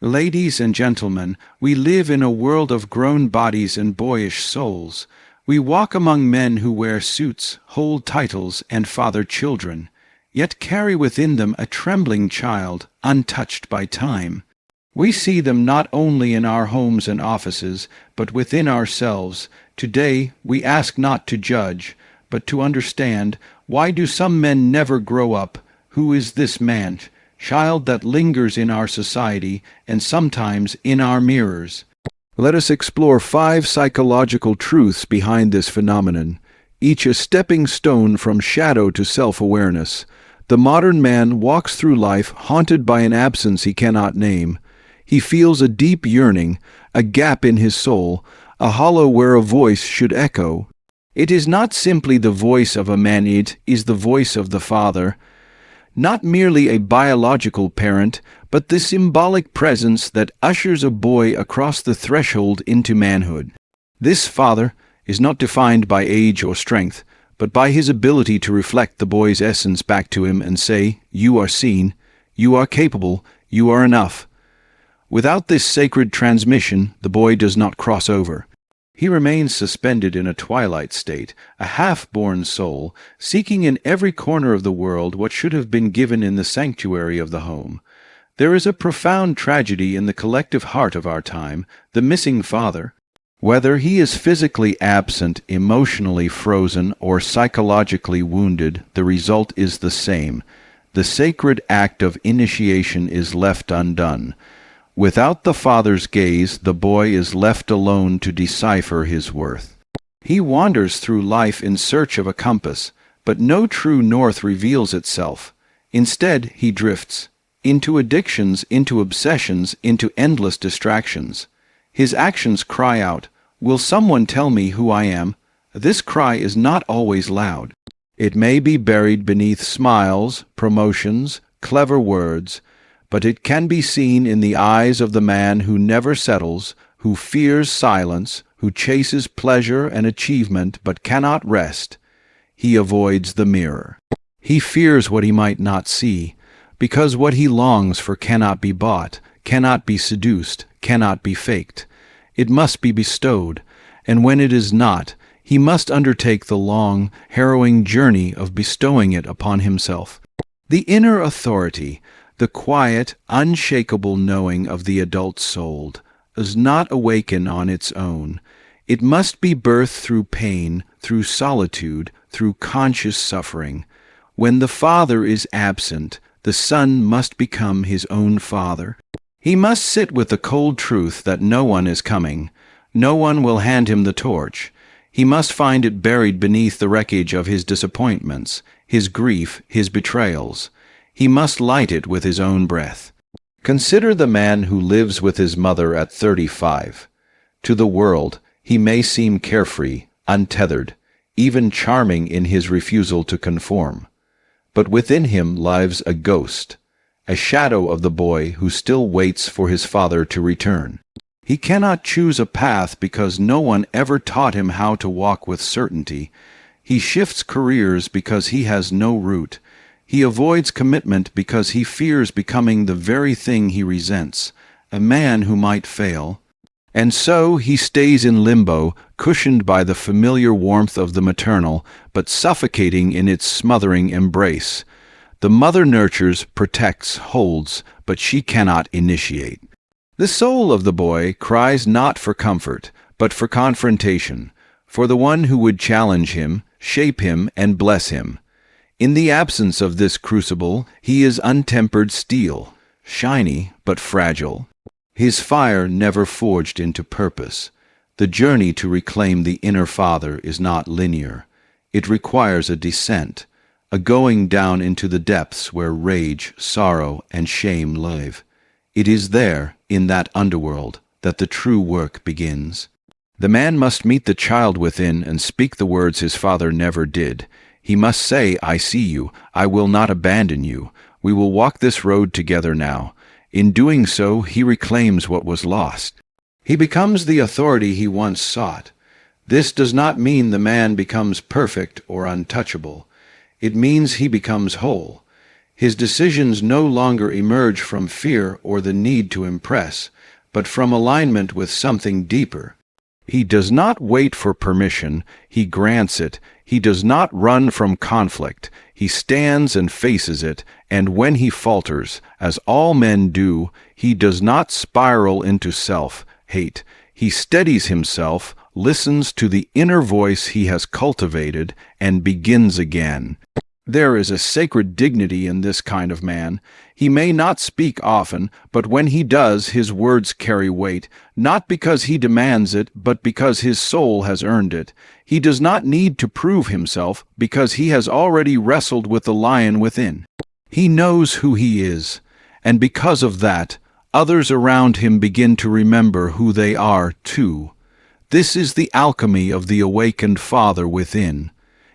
Ladies and gentlemen, we live in a world of grown bodies and boyish souls. We walk among men who wear suits, hold titles, and father children, yet carry within them a trembling child, untouched by time. We see them not only in our homes and offices, but within ourselves. Today we ask not to judge, but to understand. Why do some men never grow up? Who is this man, child that lingers in our society and sometimes in our mirrors? Let us explore 5 psychological truths behind this phenomenon, each a stepping stone from shadow to self-awareness. The modern man walks through life haunted by an absence he cannot name. He feels a deep yearning, a gap in his soul, a hollow where a voice should echo. It is not simply the voice of a man, it is the voice of the Father. Not merely a biological parent, but the symbolic presence that ushers a boy across the threshold into manhood. This Father is not defined by age or strength, but by his ability to reflect the boy's essence back to him and say, "You are seen, you are capable, you are enough." Without this sacred transmission, the boy does not cross over. He remains suspended in a twilight state, a half-born soul, seeking in every corner of the world what should have been given in the sanctuary of the home. There is a profound tragedy in the collective heart of our time, the missing father. Whether he is physically absent, emotionally frozen, or psychologically wounded, the result is the same. The sacred act of initiation is left undone. Without the father's gaze, the boy is left alone to decipher his worth. He wanders through life in search of a compass, but no true north reveals itself. Instead, he drifts into addictions, into obsessions, into endless distractions. His actions cry out, "Will someone tell me who I am?" This cry is not always loud. It may be buried beneath smiles, promotions, clever words, but it can be seen in the eyes of the man who never settles, who fears silence, who chases pleasure and achievement but cannot rest. He avoids the mirror. He fears what he might not see, because what he longs for cannot be bought, cannot be seduced, cannot be faked. It must be bestowed, and when it is not, he must undertake the long, harrowing journey of bestowing it upon himself. The inner authority, the quiet, unshakable knowing of the adult soul, does not awaken on its own. It must be birthed through pain, through solitude, through conscious suffering. When the father is absent, the son must become his own father. He must sit with the cold truth that no one is coming. No one will hand him the torch. He must find it buried beneath the wreckage of his disappointments, his grief, his betrayals. He must light it with his own breath. Consider the man who lives with his mother at 35. To the world, he may seem carefree, untethered, even charming in his refusal to conform. But within him lives a ghost, a shadow of the boy who still waits for his father to return. He cannot choose a path because no one ever taught him how to walk with certainty. He shifts careers because he has no root. He avoids commitment because he fears becoming the very thing he resents, a man who might fail. And so he stays in limbo, cushioned by the familiar warmth of the maternal, but suffocating in its smothering embrace. The mother nurtures, protects, holds, but she cannot initiate. The soul of the boy cries not for comfort, but for confrontation, for the one who would challenge him, shape him, and bless him. In the absence of this crucible, he is untempered steel, shiny but fragile. His fire never forged into purpose. The journey to reclaim the inner father is not linear. It requires a descent, a going down into the depths where rage, sorrow, and shame live. It is there, in that underworld, that the true work begins. The man must meet the child within and speak the words his father never did. He must say, "I see you. I will not abandon you. We will walk this road together now." In doing so, he reclaims what was lost. He becomes the authority he once sought. This does not mean the man becomes perfect or untouchable. It means he becomes whole. His decisions no longer emerge from fear or the need to impress, but from alignment with something deeper. He does not wait for permission, he grants it. He does not run from conflict, he stands and faces it, and when he falters, as all men do, he does not spiral into self-hate. He steadies himself, listens to the inner voice he has cultivated, and begins again. There is a sacred dignity in this kind of man. He may not speak often, but when he does, his words carry weight, not because he demands it, but because his soul has earned it. He does not need to prove himself, because he has already wrestled with the lion within. He knows who he is, and because of that, others around him begin to remember who they are, too. This is the alchemy of the awakened father within.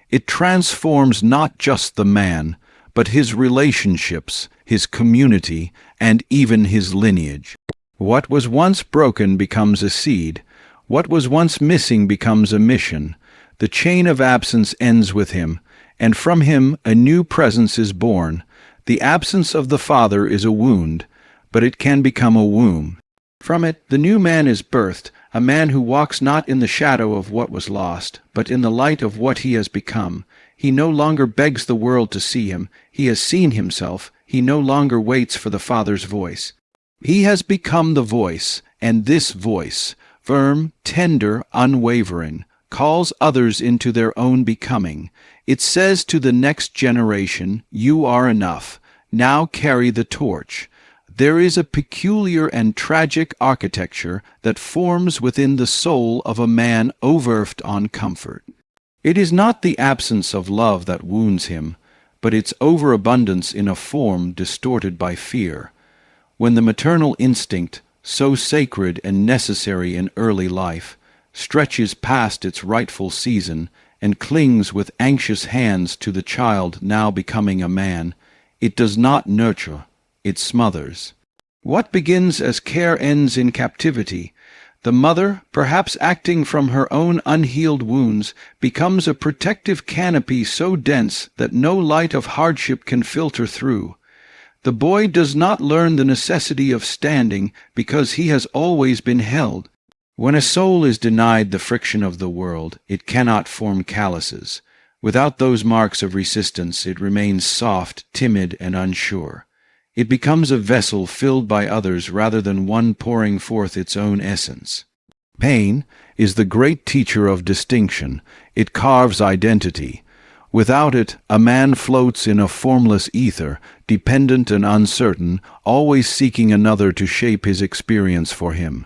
It transforms not just the man, but his relationships, his community, and even his lineage. What was once broken becomes a seed. What was once missing becomes a mission. The chain of absence ends with him, and from him a new presence is born. The absence of the father is a wound, but it can become a womb. From it, the new man is birthed, a man who walks not in the shadow of what was lost, but in the light of what he has become. He no longer begs the world to see him. He has seen himself. He no longer waits for the Father's voice. He has become the voice, and this voice, firm, tender, unwavering, calls others into their own becoming. It says to the next generation, "You are enough. Now carry the torch." There is a peculiar and tragic architecture that forms within the soul of a man overwrought on comfort. It is not the absence of love that wounds him, but its overabundance in a form distorted by fear. When the maternal instinct, so sacred and necessary in early life, stretches past its rightful season and clings with anxious hands to the child now becoming a man, it does not nurture. It smothers. What begins as care ends in captivity. The mother, perhaps acting from her own unhealed wounds, becomes a protective canopy so dense that no light of hardship can filter through. The boy does not learn the necessity of standing because he has always been held. When a soul is denied the friction of the world, it cannot form calluses. Without those marks of resistance, it remains soft, timid, and unsure. It becomes a vessel filled by others rather than one pouring forth its own essence. Pain is the great teacher of distinction. It carves identity. Without it, a man floats in a formless ether, dependent and uncertain, always seeking another to shape his experience for him.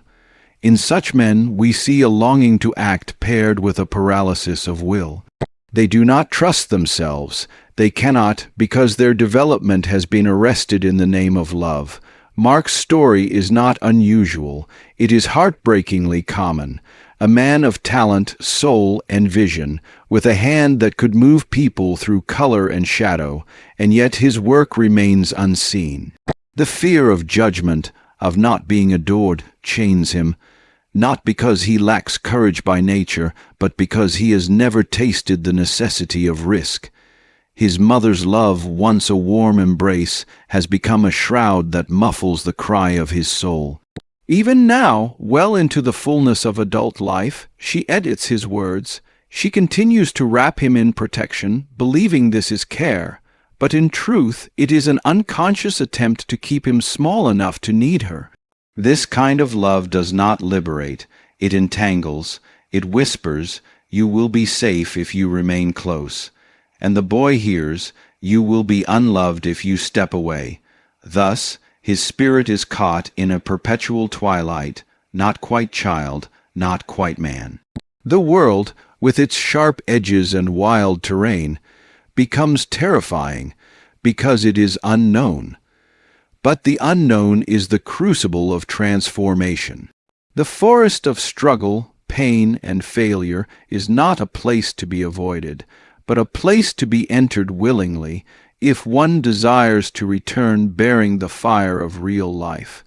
In such men, we see a longing to act paired with a paralysis of will. They do not trust themselves. They cannot, because their development has been arrested in the name of love. Mark's story is not unusual. It is heartbreakingly common. A man of talent, soul, and vision, with a hand that could move people through color and shadow, and yet his work remains unseen. The fear of judgment, of not being adored, chains him, not because he lacks courage by nature, but because he has never tasted the necessity of risk. His mother's love, once a warm embrace, has become a shroud that muffles the cry of his soul. Even now, well into the fullness of adult life, she edits his words. She continues to wrap him in protection, believing this is care. But in truth, it is an unconscious attempt to keep him small enough to need her. This kind of love does not liberate. It entangles. It whispers, "You will be safe if you remain close." And the boy hears, "You will be unloved if you step away." Thus, his spirit is caught in a perpetual twilight, not quite child, not quite man. The world, with its sharp edges and wild terrain, becomes terrifying because it is unknown. But the unknown is the crucible of transformation. The forest of struggle, pain, and failure is not a place to be avoided, but a place to be entered willingly if one desires to return bearing the fire of real life.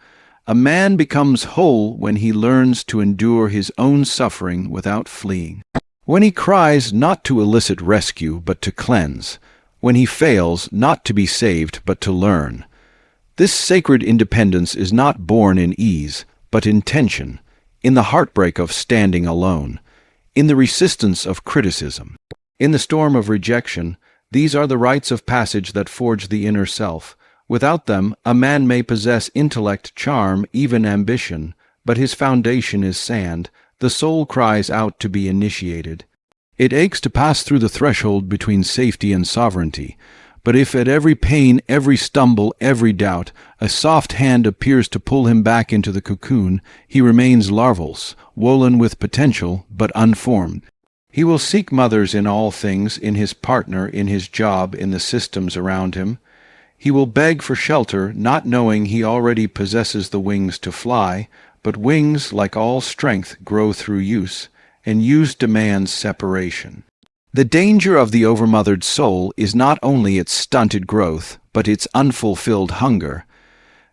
A man becomes whole when he learns to endure his own suffering without fleeing. When he cries not to elicit rescue but to cleanse. when he fails, not to be saved, but to learn. This sacred independence is not born in ease, but in tension, in the heartbreak of standing alone, in the resistance of criticism, in the storm of rejection. These are the rites of passage that forge the inner self. Without them, a man may possess intellect, charm, even ambition, but his foundation is sand. The soul cries out to be initiated. It aches to pass through the threshold between safety and sovereignty. But if at every pain, every stumble, every doubt, a soft hand appears to pull him back into the cocoon, he remains larval, swollen with potential, but unformed. He will seek mothers in all things, in his partner, in his job, in the systems around him. He will beg for shelter, not knowing he already possesses the wings to fly, but wings, like all strength, grow through use, and use demands separation. The danger of the overmothered soul is not only its stunted growth, but its unfulfilled hunger.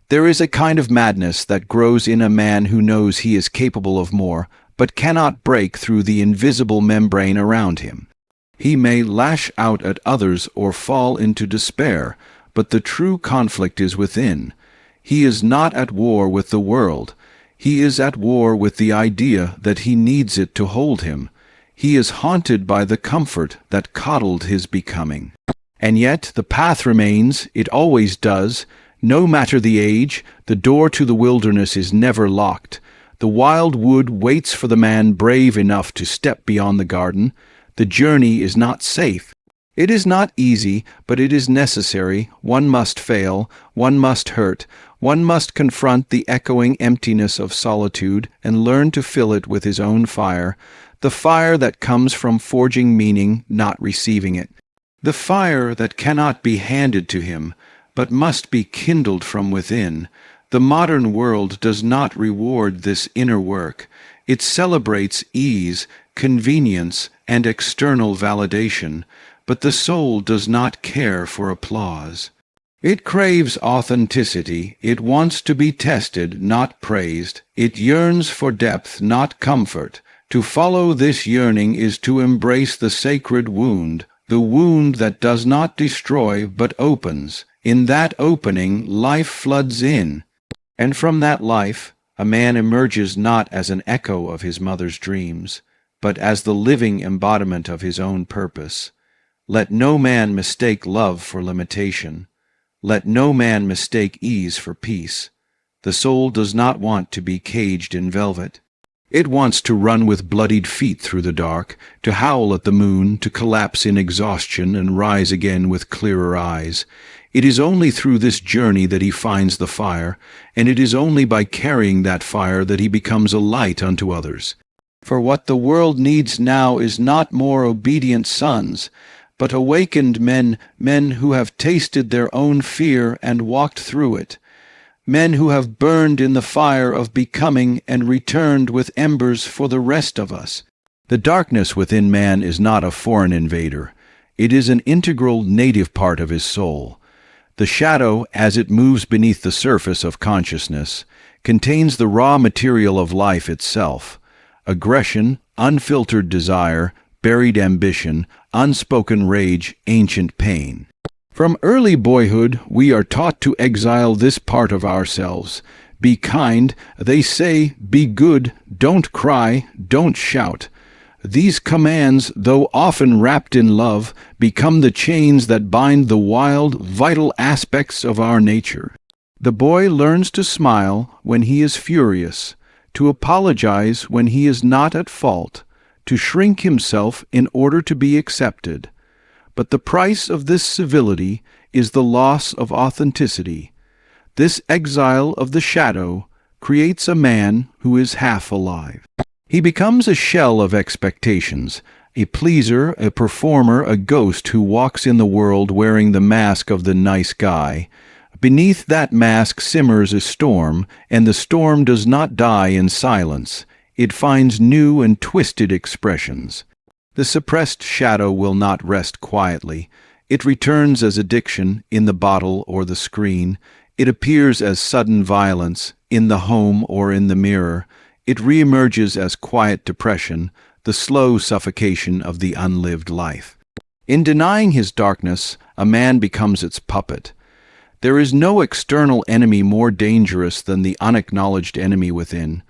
There is a kind of madness that grows in a man who knows he is capable of more, but cannot break through the invisible membrane around him. He may lash out at others or fall into despair, but the true conflict is within. He is not at war with the world. He is at war with the idea that he needs it to hold him. He is haunted by the comfort that coddled his becoming. And yet the path remains, it always does. No matter the age, the door to the wilderness is never locked. The wild wood waits for the man brave enough to step beyond the garden. The journey is not safe. It is not easy, but it is necessary. One must fail, one must hurt, one must confront the echoing emptiness of solitude and learn to fill it with his own fire, the fire that comes from forging meaning, not receiving it, the fire that cannot be handed to him, but must be kindled from within. The modern world does not reward this inner work. It celebrates ease, convenience, and external validation, but the soul does not care for applause. It craves authenticity. It wants to be tested, not praised. It yearns for depth, not comfort. To follow this yearning is to embrace the sacred wound, the wound that does not destroy but opens. In that opening, life floods in. And from that life, a man emerges not as an echo of his mother's dreams, but as the living embodiment of his own purpose. Let no man mistake love for limitation. Let no man mistake ease for peace. The soul does not want to be caged in velvet. It wants to run with bloodied feet through the dark, to howl at the moon, to collapse in exhaustion and rise again with clearer eyes. It is only through this journey that he finds the fire, and it is only by carrying that fire that he becomes a light unto others. For what the world needs now is not more obedient sons, but awakened men, men who have tasted their own fear and walked through it, men who have burned in the fire of becoming and returned with embers for the rest of us. The darkness within man is not a foreign invader. It is an integral native part of his soul. The shadow, as it moves beneath the surface of consciousness, contains the raw material of life itself: aggression, unfiltered desire, buried ambition, unspoken rage, ancient pain. From early boyhood, we are taught to exile this part of ourselves. Be kind, they say, be good, don't cry, don't shout. These commands, though often wrapped in love, become the chains that bind the wild, vital aspects of our nature. The boy learns to smile when he is furious, to apologize when he is not at fault, to shrink himself in order to be accepted. But the price of this civility is the loss of authenticity. This exile of the shadow creates a man who is half alive. He becomes a shell of expectations, a pleaser, a performer, a ghost who walks in the world wearing the mask of the nice guy. Beneath that mask simmers a storm, and the storm does not die in silence. It finds new and twisted expressions. The suppressed shadow will not rest quietly. It returns as addiction in the bottle or the screen. It appears as sudden violence in the home or in the mirror. It reemerges as quiet depression, the slow suffocation of the unlived life. In denying his darkness, a man becomes its puppet. There is no external enemy more dangerous than the unacknowledged enemy within.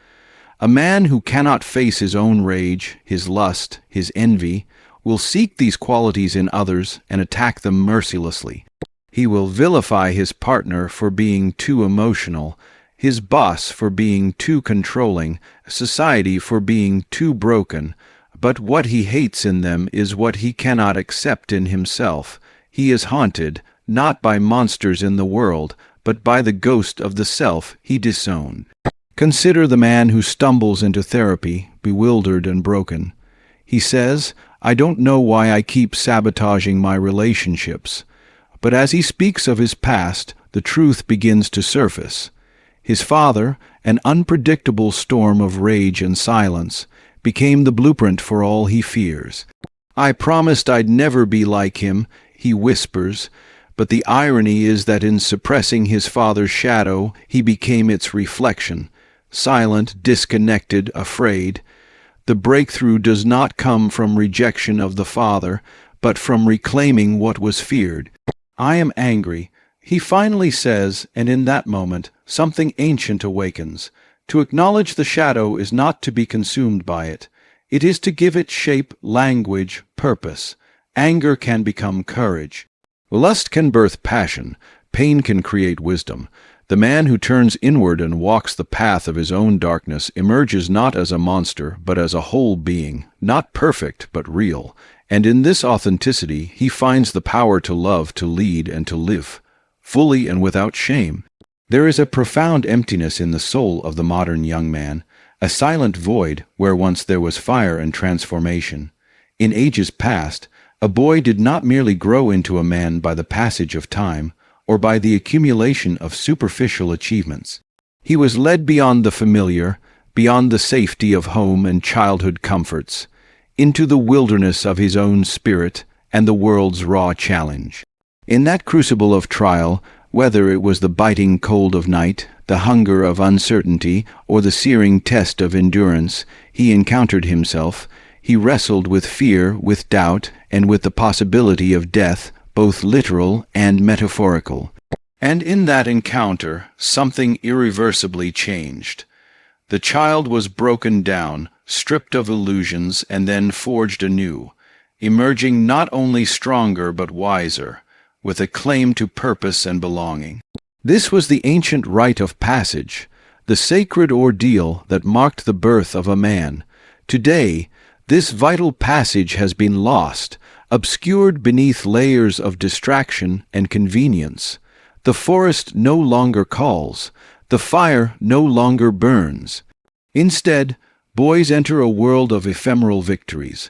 A man who cannot face his own rage, his lust, his envy, will seek these qualities in others and attack them mercilessly. He will vilify his partner for being too emotional, his boss for being too controlling, society for being too broken. But what he hates in them is what he cannot accept in himself. He is haunted, not by monsters in the world, but by the ghost of the self he disowned. Consider the man who stumbles into therapy, bewildered and broken. He says, "I don't know why I keep sabotaging my relationships." But as he speaks of his past, the truth begins to surface. His father, an unpredictable storm of rage and silence, became the blueprint for all he fears. "I promised I'd never be like him," he whispers, but the irony is that in suppressing his father's shadow, he became its reflection. Silent, disconnected, afraid. The breakthrough does not come from rejection of the father, but from reclaiming what was feared. "I am angry," he finally says, and in that moment, something ancient awakens. To acknowledge the shadow is not to be consumed by it. It is to give it shape, language, purpose. Anger can become courage. Lust can birth passion. Pain can create wisdom. The man who turns inward and walks the path of his own darkness emerges not as a monster, but as a whole being, not perfect, but real. And in this authenticity, he finds the power to love, to lead, and to live, fully and without shame. There is a profound emptiness in the soul of the modern young man, a silent void where once there was fire and transformation. In ages past, a boy did not merely grow into a man by the passage of time, or by the accumulation of superficial achievements. He was led beyond the familiar, beyond the safety of home and childhood comforts, into the wilderness of his own spirit and the world's raw challenge. In that crucible of trial, whether it was the biting cold of night, the hunger of uncertainty, or the searing test of endurance, he encountered himself. He wrestled with fear, with doubt, and with the possibility of death, both literal and metaphorical. And in that encounter, something irreversibly changed. The child was broken down, stripped of illusions, and then forged anew, emerging not only stronger but wiser, with a claim to purpose and belonging. This was the ancient rite of passage, the sacred ordeal that marked the birth of a man. Today, this vital passage has been lost, obscured beneath layers of distraction and convenience. The forest no longer calls, the fire no longer burns. Instead, boys enter a world of ephemeral victories,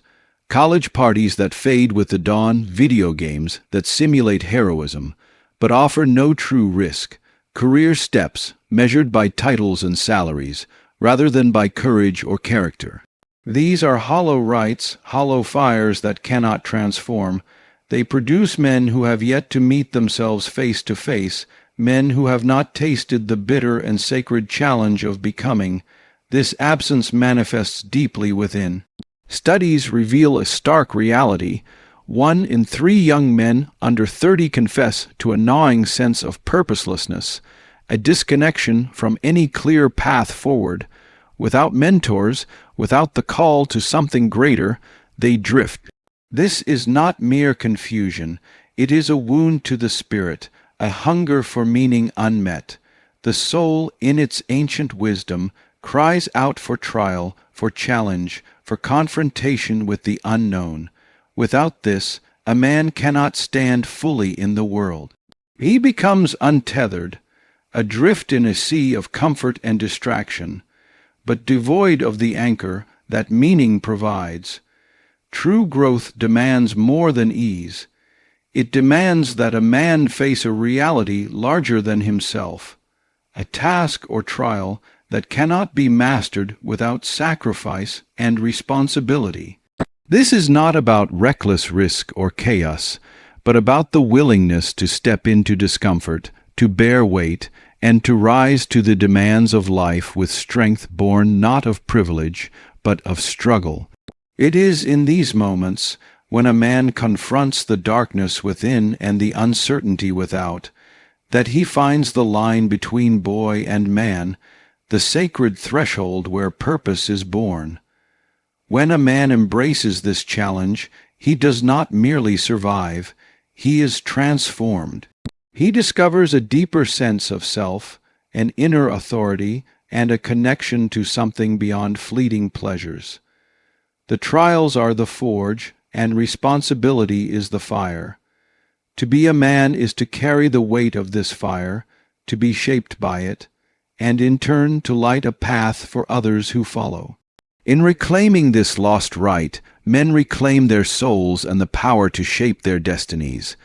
college parties that fade with the dawn, video games that simulate heroism, but offer no true risk, career steps measured by titles and salaries, rather than by courage or character. These are hollow rites, hollow fires that cannot transform. They produce men who have yet to meet themselves face to face, men who have not tasted the bitter and sacred challenge of becoming. This absence manifests deeply within. Studies reveal a stark reality. 1 in 3 young men under 30 confess to a gnawing sense of purposelessness, a disconnection from any clear path forward. Without mentors, without the call to something greater, they drift. This is not mere confusion. It is a wound to the spirit, a hunger for meaning unmet. The soul, in its ancient wisdom, cries out for trial, for challenge, for confrontation with the unknown. Without this, a man cannot stand fully in the world. He becomes untethered, adrift in a sea of comfort and distraction, but devoid of the anchor that meaning provides. True growth demands more than ease. It demands that a man face a reality larger than himself, a task or trial that cannot be mastered without sacrifice and responsibility. This is not about reckless risk or chaos, but about the willingness to step into discomfort, to bear weight, and to rise to the demands of life with strength born not of privilege, but of struggle. It is in these moments, when a man confronts the darkness within and the uncertainty without, that he finds the line between boy and man, the sacred threshold where purpose is born. When a man embraces this challenge, he does not merely survive, he is transformed. He discovers a deeper sense of self, an inner authority, and a connection to something beyond fleeting pleasures. The trials are the forge, and responsibility is the fire. To be a man is to carry the weight of this fire, to be shaped by it, and in turn to light a path for others who follow. In reclaiming this lost right, men reclaim their souls and the power to shape their destinies.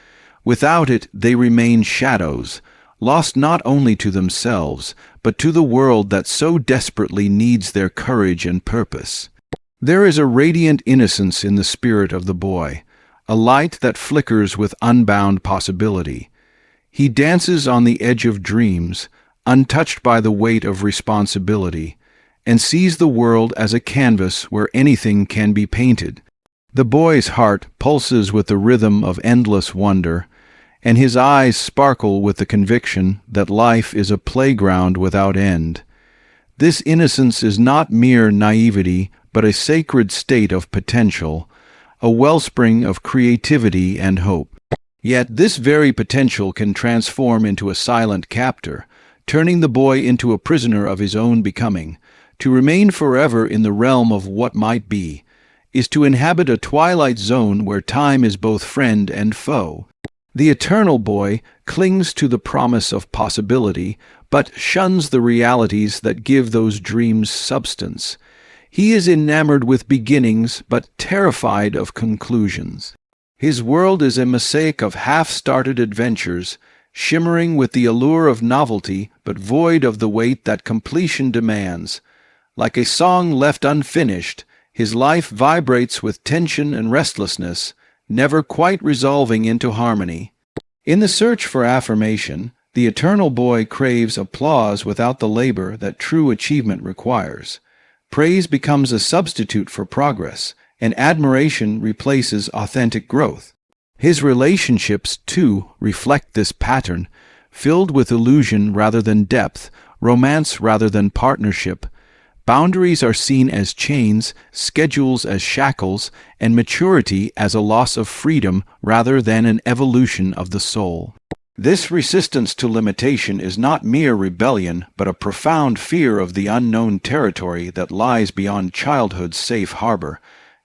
Without it, they remain shadows, lost not only to themselves, but to the world that so desperately needs their courage and purpose. There is a radiant innocence in the spirit of the boy, a light that flickers with unbound possibility. He dances on the edge of dreams, untouched by the weight of responsibility, and sees the world as a canvas where anything can be painted. The boy's heart pulses with the rhythm of endless wonder, and his eyes sparkle with the conviction that life is a playground without end. This innocence is not mere naivety, but a sacred state of potential, a wellspring of creativity and hope. Yet this very potential can transform into a silent captor, turning the boy into a prisoner of his own becoming. To remain forever in the realm of what might be is to inhabit a twilight zone where time is both friend and foe. The eternal boy clings to the promise of possibility, but shuns the realities that give those dreams substance. He is enamored with beginnings, but terrified of conclusions. His world is a mosaic of half-started adventures, shimmering with the allure of novelty, but void of the weight that completion demands. Like a song left unfinished, his life vibrates with tension and restlessness, never quite resolving into harmony. In the search for affirmation, the eternal boy craves applause without the labor that true achievement requires. Praise becomes a substitute for progress, and admiration replaces authentic growth. His relationships, too, reflect this pattern, filled with illusion rather than depth, romance rather than partnership. Boundaries are seen as chains, schedules as shackles, and maturity as a loss of freedom rather than an evolution of the soul. This resistance to limitation is not mere rebellion, but a profound fear of the unknown territory that lies beyond childhood's safe harbor.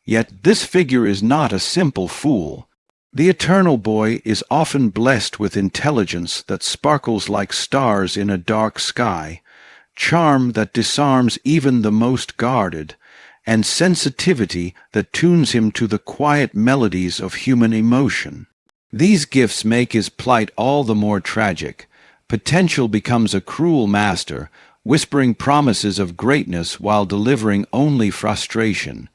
Yet this figure is not a simple fool. The eternal boy is often blessed with intelligence that sparkles like stars in a dark sky, charm that disarms even the most guarded, and sensitivity that tunes him to the quiet melodies of human emotion. These gifts make his plight all the more tragic. Potential becomes a cruel master, whispering promises of greatness while delivering only frustration.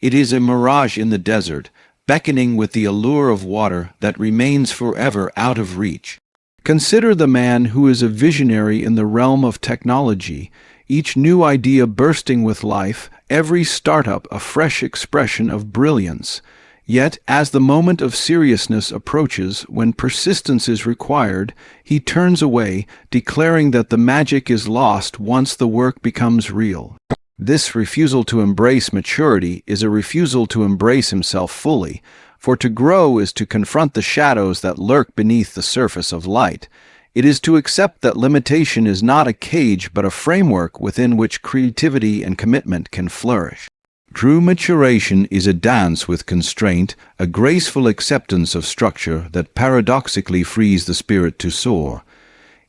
It is a mirage in the desert, beckoning with the allure of water that remains forever out of reach. Consider the man who is a visionary in the realm of technology, each new idea bursting with life, every startup a fresh expression of brilliance. Yet, as the moment of seriousness approaches, when persistence is required, he turns away, declaring that the magic is lost once the work becomes real. This refusal to embrace maturity is a refusal to embrace himself fully, for to grow is to confront the shadows that lurk beneath the surface of light. It is to accept that limitation is not a cage but a framework within which creativity and commitment can flourish. True maturation is a dance with constraint, a graceful acceptance of structure that paradoxically frees the spirit to soar.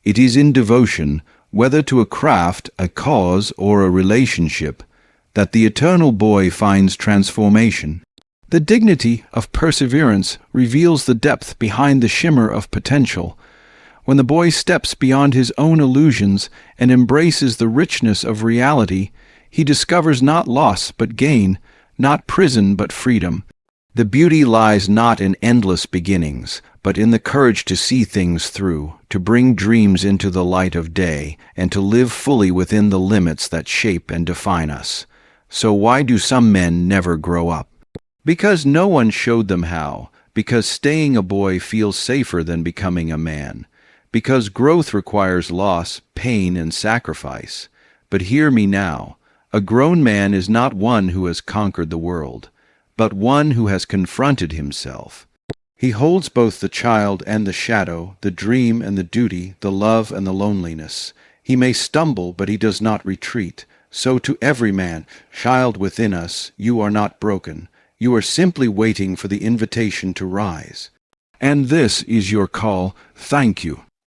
It is in devotion, whether to a craft, a cause, or a relationship, that the eternal boy finds transformation. The dignity of perseverance reveals the depth behind the shimmer of potential. When the boy steps beyond his own illusions and embraces the richness of reality, he discovers not loss but gain, not prison but freedom. The beauty lies not in endless beginnings, but in the courage to see things through, to bring dreams into the light of day, and to live fully within the limits that shape and define us. So why do some men never grow up? Because no one showed them how, because staying a boy feels safer than becoming a man, because growth requires loss, pain, and sacrifice. But hear me now, a grown man is not one who has conquered the world, but one who has confronted himself. He holds both the child and the shadow, the dream and the duty, the love and the loneliness. He may stumble, but he does not retreat. So to every man, child within us, you are not broken. You are simply waiting for the invitation to rise. And this is your call. Thank you.